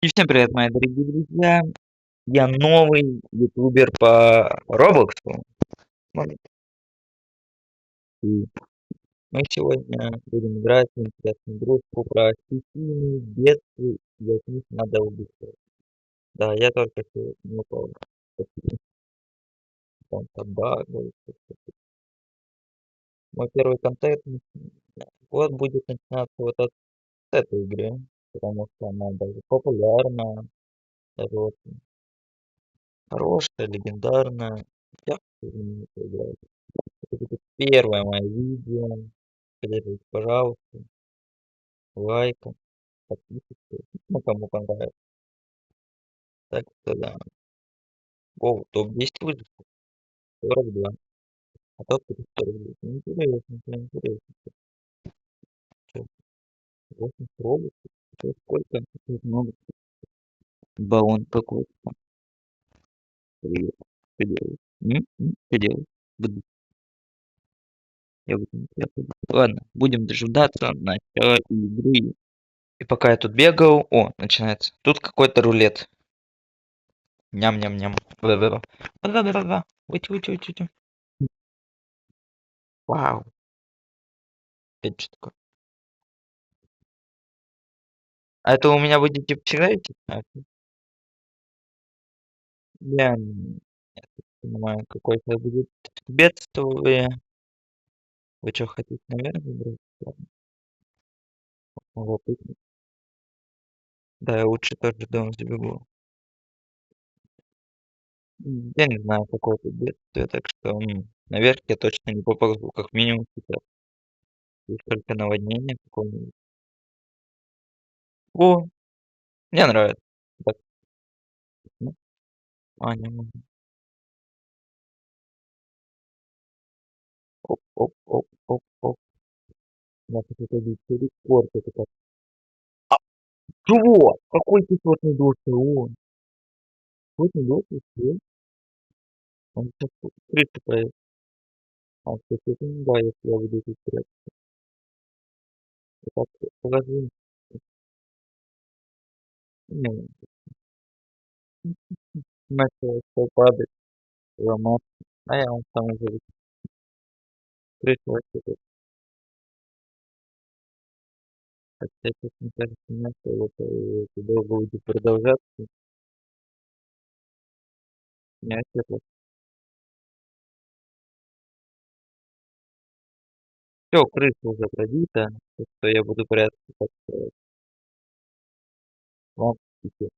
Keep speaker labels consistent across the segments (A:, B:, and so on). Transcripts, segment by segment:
A: И всем привет, мои дорогие друзья! Я новый ютубер по Роблоксу. Вот. И мы сегодня будем играть в интересную игрушку про стихийные бедствия, и от них надо убежать. Да, я только что не упал. Там собака. Мой первый контент вот будет начинаться вот от этой игры, потому что она даже популярна, даже вот хорошая, легендарная. Я хочу в неё поиграть. Это будет первое мое видео. Поддержите, пожалуйста, лайком, подписывайтесь, ну, кому понравится. Так что да. О, топ-10 выживших, 42. А топ-3 42. Интересно, интересно. Чё, 8 роликов? Чё, сколько? Тут много. Баллон какой-то там. Привет. Что делаешь? Что делаешь? Буду- Я буду на тебя ходить. Ладно, будем дожидаться начала игры. И пока я тут бегал, о, начинается. Тут какой-то рулет. Ням-ням-ням. Ба-ба-ба. Ба-ба-ба-ба. Уйти. Вау. Это что такое? А это у меня будете всегда идти? Я не понимаю, какой это будет бедствие. Вы что хотите наверх выбрать? Ладно, любопытно. Да, я лучше тоже дом забегу. Я не знаю, какое это бедствие, так что наверх я точно не поползу, как минимум сейчас. Есть только наводнение какое-нибудь. О, мне нравится. Так, ну, не могу. Оп, оп, оп, оп, оп. Я хочу побить рекорд. Это как... Чего? Какой кислотный дождь? О, кислотный дождь? Что? Он сейчас крыша поедет. А, кстати, это не да, если я буду тут прятать. Так, положи. Не, начал всё падать, ломаться. А я вон там уже крыша вообще тут. Хотя, честно кажется, мне, что это долго будет продолжаться. Не ответил. Всё, крыша уже пробита. Так что я буду прятаться, так что вам пипец.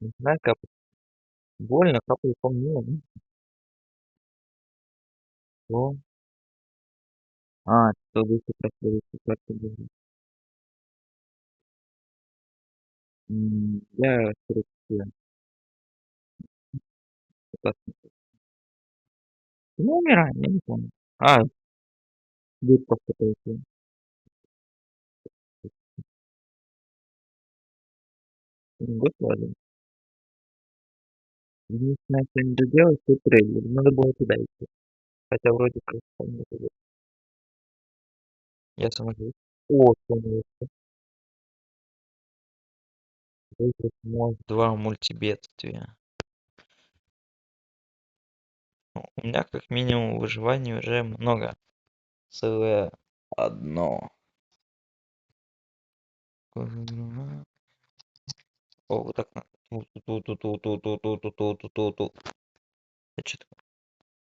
A: Начинает капать. Больно, капает по мне. Что? Что выше проходит, как ты думаешь? Я, короче, согласен. Ну, умираем, я не помню. Дырка какая-то. Господи. Единственное, что не доделать, это трейлер. Надо было туда идти. Хотя вроде как там не туда. Я саможусь. О, конечно. Выиграть может 2 мультибедствия. Ну, у меня как минимум выживаний уже много. Целое одно. О, вот так надо. Ту-ту-ту-ту-ту-ту-ту-ту-ту-ту-ту-ту. А чё такое?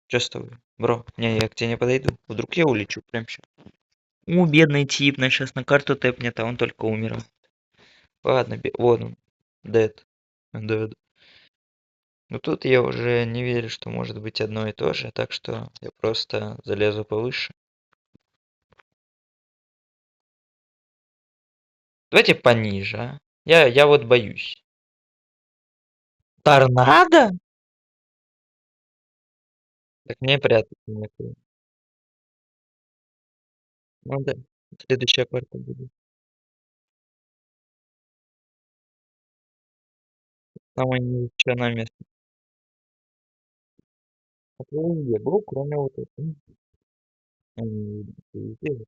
A: Чё с тобой? Бро, не, я к тебе не подойду. Вдруг я улечу прям сейчас. Бедный тип, на сейчас на карту тэпнет, а он только умер. Ладно, вот он. Дед. Дед. Но тут я уже не верю, что может быть одно и то же, так что я просто залезу повыше. Давайте пониже, а? Я вот боюсь. Торнадо? Так мне прятаться некуда. Ну да, следующая карта будет. Самое неизученное место. А то везде был, кроме вот этого. Везде.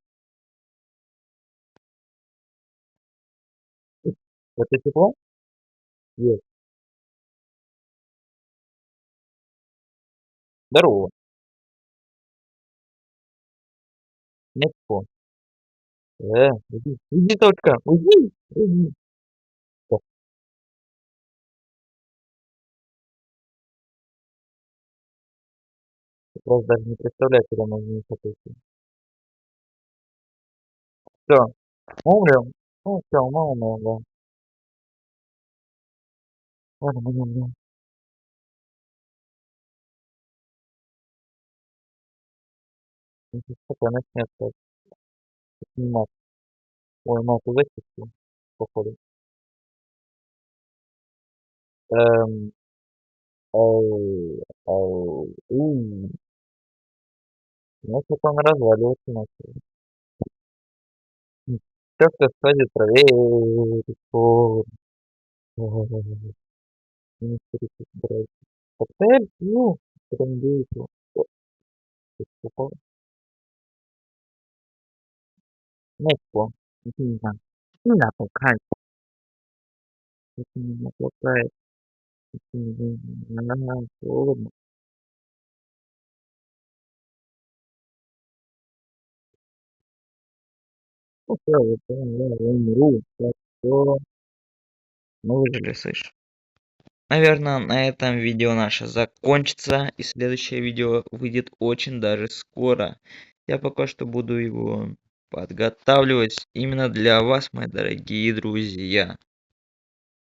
A: Это тепло? Есть. Здорово. Нет тепло. Уйди только, уйди, уйди. Так, ты просто даже не представляешь, куда можно ехать идти. Всё, умрем. Ну всё, мы умрем, да. Ладно, мы не умрем. Если что, начнёт снимать. Ой, мать, высветил, походу. Эм, ну, что-то он разваливаться начал. Всё, кто сходит, проверит, не собирается. Коктейль пью, трындечу. О, Место. Не знаю. Не надо толкать, это меня толкает. Холодно. Ну всё, я умру. Так что мы выжили, слышь. Наверное, на этом видео наше закончится, и следующее видео выйдет очень даже скоро. Я пока что буду его подготавливать именно для вас, мои дорогие друзья.